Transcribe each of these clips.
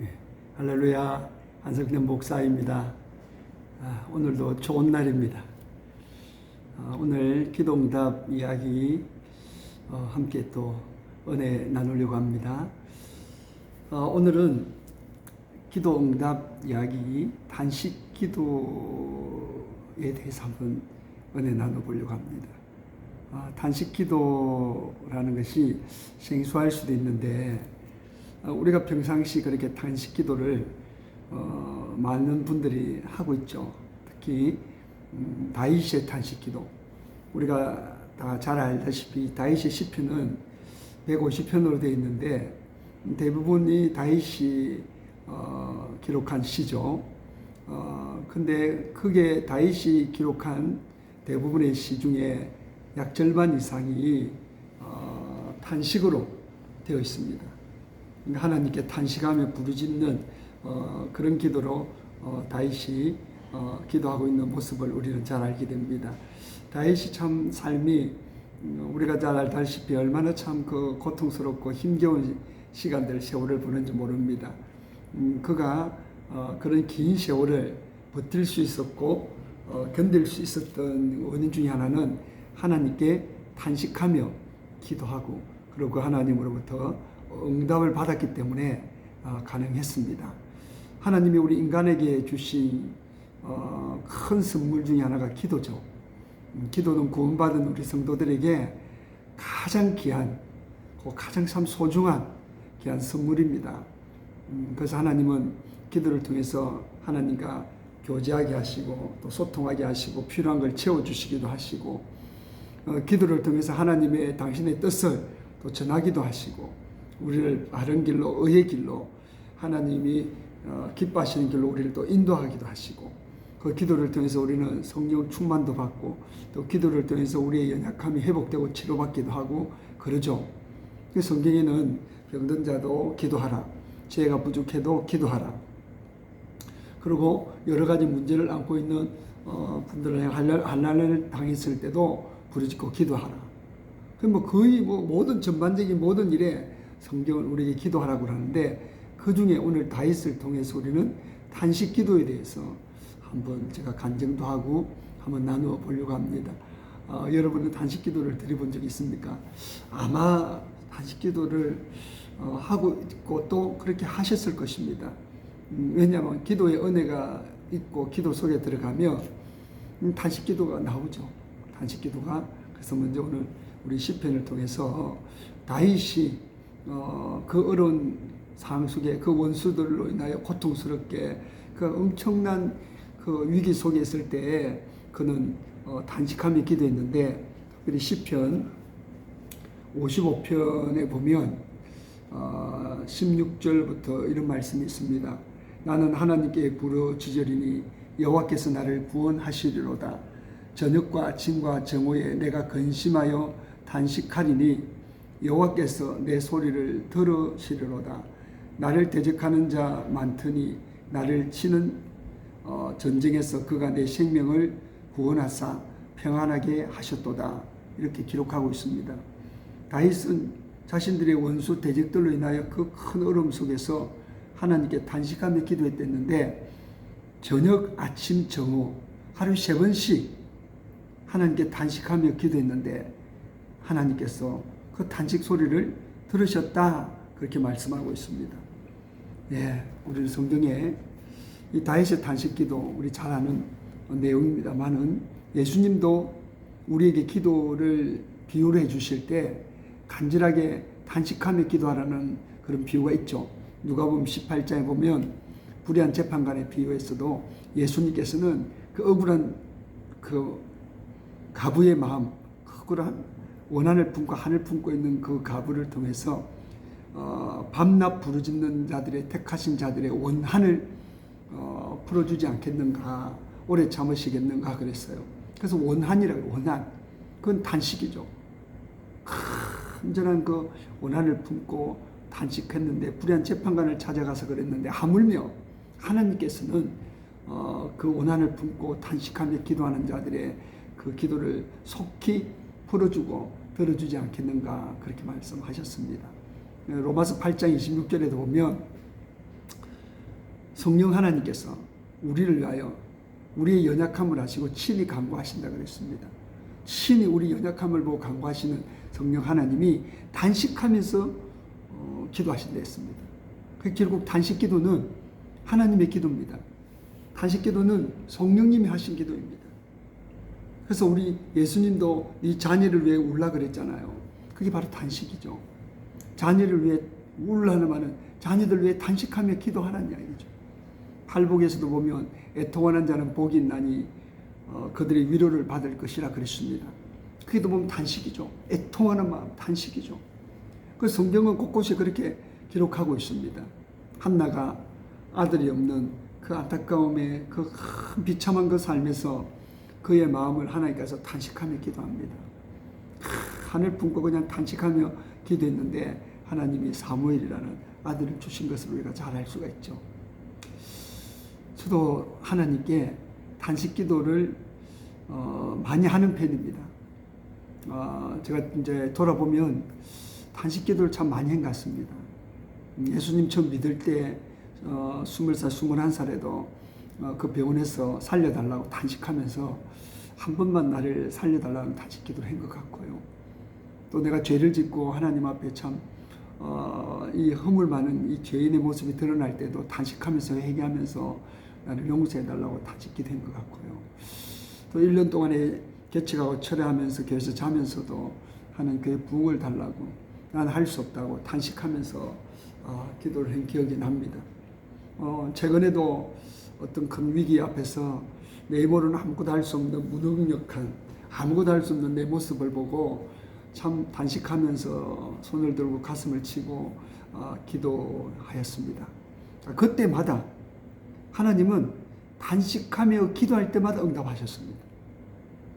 예, 할렐루야, 한석된 목사입니다. 오늘도 좋은 날입니다. 오늘 기도응답 이야기 함께 또 은혜 나누려고 합니다. 오늘은 기도응답 이야기 단식 기도에 대해서 한번 은혜 나눠보려고 합니다. 단식 기도라는 것이 생소할 수도 있는데 우리가 평상시 그렇게 단식 기도를 많은 분들이 하고 있죠. 특히 다윗의 단식 기도. 우리가 다 잘 알다시피 다윗의 시편은 150편으로 되어 있는데 대부분이 다윗이 기록한 시죠. 근데 그게 다윗이 기록한 대부분의 시 중에 약 절반 이상이 탄식으로 되어 있습니다. 하나님께 탄식하며 부르짖는 그런 기도로 다윗이 기도하고 있는 모습을 우리는 잘 알게 됩니다. 다윗이 참 삶이 우리가 잘 알다시피 얼마나 참 그 고통스럽고 힘겨운 시간들 세월을 보낸지 모릅니다. 그가 그런 긴 세월을 버틸 수 있었고 견딜 수 있었던 원인 중에 하나는 하나님께 탄식하며 기도하고 그리고 하나님으로부터 응답을 받았기 때문에 가능했습니다. 하나님이 우리 인간에게 주신 큰 선물 중에 하나가 기도죠. 기도는 구원받은 우리 성도들에게 가장 귀한, 가장 참 소중한 귀한 선물입니다. 그래서 하나님은 기도를 통해서 하나님과 교제하게 하시고 또 소통하게 하시고 필요한 걸 채워주시기도 하시고 기도를 통해서 하나님의 당신의 뜻을 또 전하기도 하시고 우리를 바른 길로 의의 길로 하나님이 기뻐하시는 길로 우리를 또 인도하기도 하시고 그 기도를 통해서 우리는 성령 충만도 받고 또 기도를 통해서 우리의 연약함이 회복되고 치료받기도 하고 그러죠. 성경에는 병든 자도 기도하라, 죄가 부족해도 기도하라, 그리고 여러 가지 문제를 안고 있는 분들을 환난을 당했을 때도 부르짖고 기도하라. 거의 모든 전반적인 모든 일에 성경은 우리에게 기도하라고 하는데 그 중에 오늘 다윗을 통해서 우리는 단식 기도에 대해서 한번 제가 간증도 하고 한번 나누어 보려고 합니다. 여러분은 단식 기도를 드려본 적이 있습니까? 아마 단식 기도를 하고 있고 또 그렇게 하셨을 것입니다. 왜냐하면 기도의 은혜가 있고 기도 속에 들어가면 단식 기도가 나오죠. 단식 기도가. 그래서 먼저 오늘 우리 시편을 통해서 다윗이 그 어려운 상황 속에 그 원수들로 인하여 고통스럽게 그 엄청난 그 위기 속에 있을 때 그는 단식하며 기도했는데 특별히 시편 55편에 보면 16절부터 이런 말씀이 있습니다. 나는 하나님께 부르짖으리니 여호와께서 나를 구원하시리로다. 저녁과 아침과 정오에 내가 근심하여 단식하리니 여호와께서 내 소리를 들으시리로다. 나를 대적하는 자 많더니 나를 치는 전쟁에서 그가 내 생명을 구원하사 평안하게 하셨도다. 이렇게 기록하고 있습니다. 다윗은 자신들의 원수 대적들로 인하여 그 큰 어려움 속에서 하나님께 단식하며 기도했댔는데 저녁, 아침, 정오 하루 3번씩 하나님께 단식하며 기도했는데 하나님께서 그 단식 소리를 들으셨다. 그렇게 말씀하고 있습니다. 네, 우리는 성경에 이 다윗의 단식 기도 우리 잘 아는 내용입니다만은 예수님도 우리에게 기도를 비유를 해 주실 때 간절하게 단식하며 기도하라는 그런 비유가 있죠. 누가복음 18장에 보면 불의한 재판관의 비유에서도 예수님께서는 그 억울한 그 가부의 마음, 억울한 원한을 품고 한을 품고 있는 그 가부를 통해서 밤낮 부르짖는 자들의 택하신 자들의 원한을 풀어주지 않겠는가, 오래 참으시겠는가 그랬어요. 그래서 원한이라고, 원한. 그건 단식이죠. 간절한 그 원한을 품고 단식했는데 불의한 재판관을 찾아가서 그랬는데 하물며 하나님께서는 그 원한을 품고 단식하며 기도하는 자들의 그 기도를 속히 풀어주고 들어주지 않겠는가 그렇게 말씀하셨습니다. 로마서 8장 26절에도 보면 성령 하나님께서 우리를 위하여 우리의 연약함을 아시고 친히 간구하신다 그랬습니다. 친히 우리 연약함을 보고 간구하시는 성령 하나님이 단식하면서 기도하신다 했습니다. 결국 단식 기도는 하나님의 기도입니다. 단식 기도는 성령님이 하신 기도입니다. 그래서 우리 예수님도 네 자녀를 위해 울라 그랬잖아요. 그게 바로 단식이죠. 자녀를 위해 울라는 말은 자녀들 위해 단식하며 기도하라는 이야기죠. 팔복에서도 보면 애통하는 자는 복이 있나니 그들의 위로를 받을 것이라 그랬습니다. 그게도 보면 단식이죠. 애통하는 마음, 단식이죠. 그 성경은 곳곳에 그렇게 기록하고 있습니다. 한나가 아들이 없는 그 안타까움에 그 큰 비참한 그 삶에서 그의 마음을 하나님께서 단식하며 기도합니다. 하늘 품고 그냥 단식하며 기도했는데 하나님이 사무엘이라는 아들을 주신 것을 우리가 잘 알 수가 있죠. 저도 하나님께 단식 기도를 많이 하는 편입니다. 제가 이제 돌아보면 단식 기도를 참 많이 한 것 같습니다. 예수님 처음 믿을 때 20살, 21살에도 그 병원에서 살려달라고 단식하면서 한 번만 나를 살려달라는 단식 기도를 한 것 같고요. 또 내가 죄를 짓고 하나님 앞에 참 이 허물 많은 이 죄인의 모습이 드러날 때도 단식하면서 회개하면서 나를 용서해달라고 단식 기도한 것 같고요. 또 1년 동안에 개척하고 철회하면서 교회에서 자면서도 하나님 교회 부흥을 달라고 나는 할 수 없다고 단식하면서 기도를 한 기억이 납니다. 최근에도 어떤 큰 위기 앞에서 내 힘으로는 아무것도 할 수 없는 무능력한 아무것도 할 수 없는 내 모습을 보고 참 단식하면서 손을 들고 가슴을 치고 기도하였습니다. 그때마다 하나님은 단식하며 기도할 때마다 응답하셨습니다.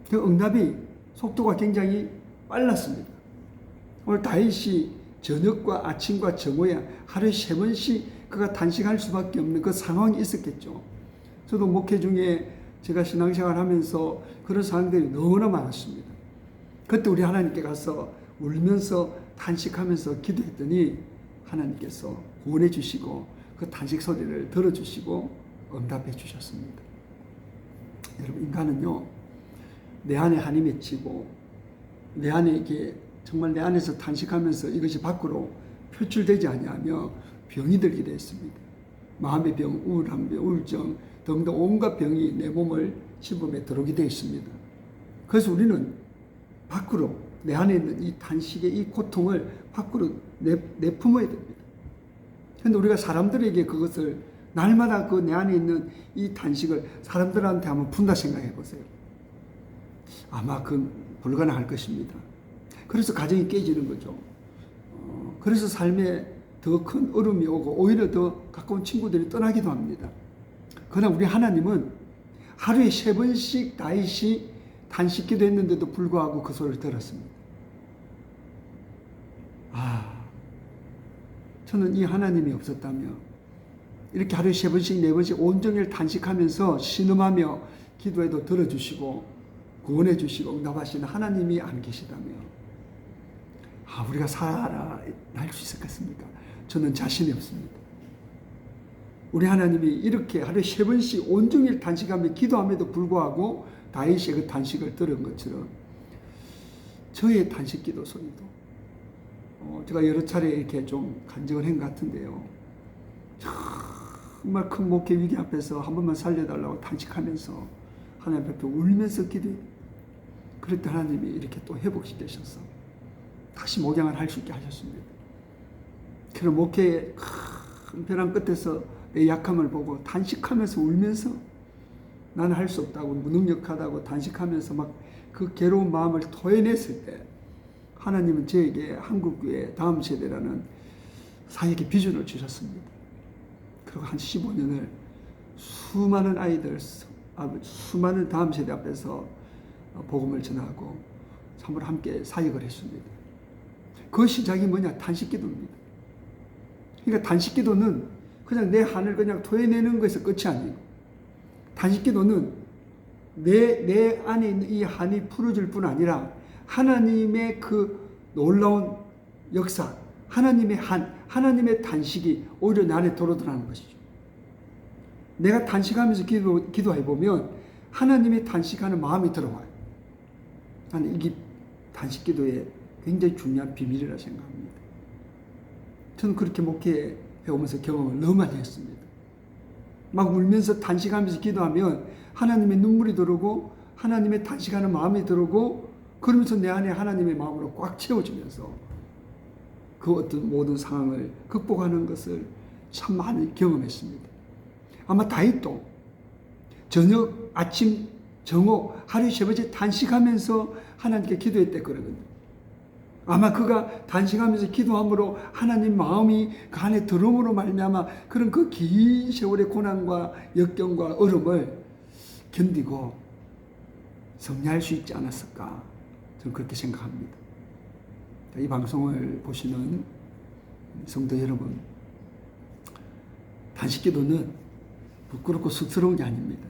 그 응답이 속도가 굉장히 빨랐습니다. 오늘 다윗이 저녁과 아침과 정오에 하루에 3번씩 그가 단식할 수밖에 없는 그 상황이 있었겠죠. 저도 목회 중에 제가 신앙생활 하면서 그런 상황들이 너무나 많았습니다. 그때 우리 하나님께 가서 울면서 단식하면서 기도했더니 하나님께서 구원해 주시고 그 단식 소리를 들어주시고 응답해 주셨습니다. 여러분, 인간은요, 내 안에 한이 맺히고 내 안에 이게 정말 내 안에서 단식하면서 이것이 밖으로 표출되지 아니하며 병이 들게 되었습니다. 마음의 병, 우울한 병, 우울증 등등 온갖 병이 내 몸을 침범해 들어오게 되어 있습니다. 그래서 우리는 밖으로 내 안에 있는 이 단식의 이 고통을 밖으로 내품어야 됩니다. 그런데 우리가 사람들에게 그것을 날마다 그 내 안에 있는 이 단식을 사람들한테 한번 푼다 생각해 보세요. 아마 그건 불가능할 것입니다. 그래서 가정이 깨지는 거죠. 그래서 삶에 더 큰 어려움이 오고 오히려 더 가까운 친구들이 떠나기도 합니다. 그러나 우리 하나님은 하루에 3번씩 다윗이 단식기도 했는데도 불구하고 그 소리를 들었습니다. 저는 이 하나님이 없었다면 이렇게 하루에 3번씩 4번씩 온종일 단식하면서 신음하며 기도해도 들어주시고 구원해 주시고 응답하시는 하나님이 안 계시다면 우리가 살아날 수 있었겠습니까? 저는 자신이 없습니다. 우리 하나님이 이렇게 하루에 3번씩 온종일 단식하며 기도함에도 불구하고 다윗의 그 단식을 들은 것처럼 저의 단식 기도 소리도 제가 여러 차례 이렇게 좀 간증을 한 것 같은데요. 정말 큰 목회 위기 앞에서 한 번만 살려달라고 단식하면서 하나님 앞에 울면서 기도해요. 그럴 때 하나님이 이렇게 또 회복시키셔서 다시 목양을 할 수 있게 하셨습니다. 그런 목회의 큰 벼랑 끝에서 내 약함을 보고 단식하면서 울면서 나는 할 수 없다고 무능력하다고 단식하면서 막 그 괴로운 마음을 토해냈을 때 하나님은 저에게 한국교회 다음 세대라는 사역의 비전을 주셨습니다. 그리고 한 15년을 수많은 아이들, 수많은 다음 세대 앞에서 복음을 전하고 참으로 함께 사역을 했습니다. 그 시작이 뭐냐? 단식기도입니다. 그러니까 단식기도는 그냥 내 한을 그냥 토해내는 것에서 끝이 아니에요. 단식기도는 내 안에 있는 이 한이 풀어질 뿐 아니라 하나님의 그 놀라운 역사, 하나님의 한, 하나님의 단식이 오히려 내 안에 들어오는 것이죠. 내가 단식하면서 기도해 보면 하나님의 단식하는 마음이 들어와요. 나는 이게 단식 기도의 굉장히 중요한 비밀이라 생각합니다. 저는 그렇게 목회해 오면서 경험을 너무 많이 했습니다. 막 울면서 단식하면서 기도하면 하나님의 눈물이 들어오고 하나님의 단식하는 마음이 들어오고 그러면서 내 안에 하나님의 마음으로 꽉 채워지면서 그 어떤 모든 상황을 극복하는 것을 참 많이 경험했습니다. 아마 다윗도 저녁, 아침, 정오, 하루에 3번째 단식하면서 하나님께 기도했대 그러거든요. 아마 그가 단식하면서 기도함으로 하나님 마음이 그 안에 들어옴으로 말미암아 그런 그 긴 세월의 고난과 역경과 어려움을 견디고 승리할 수 있지 않았을까 저는 그렇게 생각합니다. 이 방송을 보시는 성도 여러분, 단식기도는 부끄럽고 쑥스러운 게 아닙니다.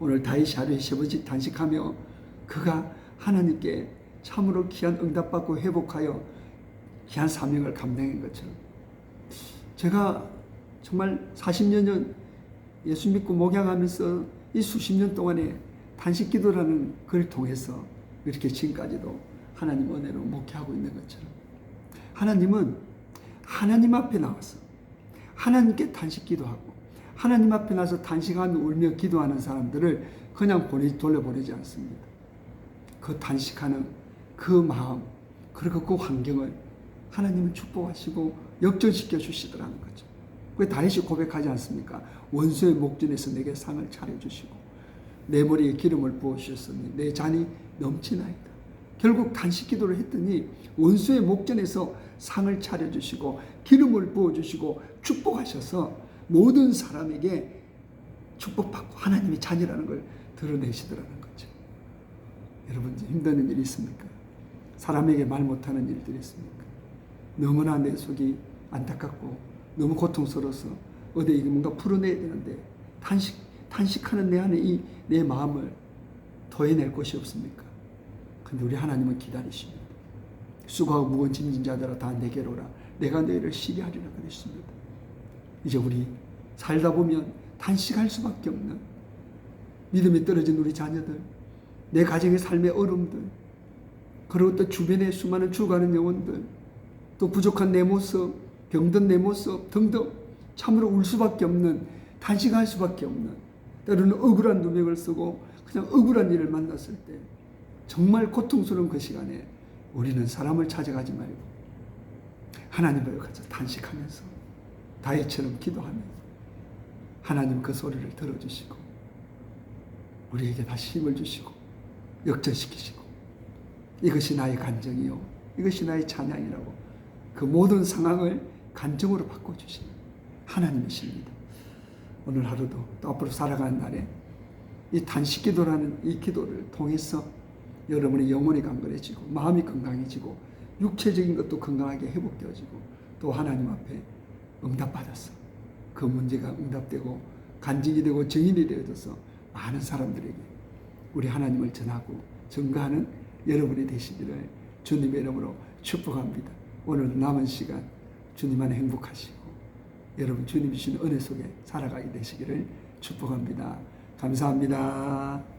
오늘 다윗이 하루에 3번씩 단식하며 그가 하나님께 참으로 귀한 응답받고 회복하여 귀한 사명을 감당한 것처럼 제가 정말 40여 년 예수 믿고 목양하면서 이 수십 년 동안에 단식기도라는 걸 통해서 이렇게 지금까지도 하나님 은혜로 목회하고 있는 것처럼 하나님은 하나님 앞에 나와서 하나님께 단식기도하고 하나님 앞에 나서 단식하며 울며 기도하는 사람들을 그냥 돌려보내지 않습니다. 그 단식하는 그 마음 그리고 그 환경을 하나님은 축복하시고 역전시켜 주시더라는 거죠. 그 다윗이 고백하지 않습니까? 원수의 목전에서 내게 상을 차려주시고 내 머리에 기름을 부어주셨으니 내 잔이 넘치나이다. 결국 단식기도를 했더니 원수의 목전에서 상을 차려주시고 기름을 부어주시고 축복하셔서 모든 사람에게 축복받고 하나님의 자녀라는 걸 드러내시더라는 거죠. 여러분 힘드는 일이 있습니까? 사람에게 말 못하는 일들이 있습니까? 너무나 내 속이 안타깝고 너무 고통스러워서 어디 뭔가 풀어내야 되는데 단식하는 내 안에 내 마음을 토해낼 곳이 없습니까? 근데 우리 하나님은 기다리십니다. 수고하고 무거운 짐진 자들아 다 내게로 오라. 내가 너희를 쉬게 하리라 그랬습니다. 이제 우리 살다 보면 단식할 수밖에 없는 믿음이 떨어진 우리 자녀들, 내 가정의 삶의 어려움들, 그리고 또 주변에 수많은 죽어가는 영혼들, 또 부족한 내 모습, 병든 내 모습 등등 참으로 울 수밖에 없는, 단식할 수밖에 없는, 때로는 억울한 누명을 쓰고 그냥 억울한 일을 만났을 때 정말 고통스러운 그 시간에 우리는 사람을 찾아가지 말고 하나님을 가서 단식하면서 다윗처럼 기도하면서 하나님 그 소리를 들어주시고 우리에게 다시 힘을 주시고 역전시키시고 이것이 나의 간정이요 이것이 나의 찬양이라고 그 모든 상황을 간정으로 바꿔주시는 하나님이십니다. 오늘 하루도 또 앞으로 살아가는 날에 이 단식기도라는 이 기도를 통해서 여러분의 영혼이 강건해지고 마음이 건강해지고 육체적인 것도 건강하게 회복되어지고 또 하나님 앞에 응답받아서 그 문제가 응답되고 간증이 되고 증인이 되어져서 많은 사람들에게 우리 하나님을 전하고 증거하는 여러분이 되시기를 주님의 이름으로 축복합니다. 오늘 남은 시간 주님 안에 행복하시고 여러분 주님이 주신 은혜 속에 살아가게 되시기를 축복합니다. 감사합니다.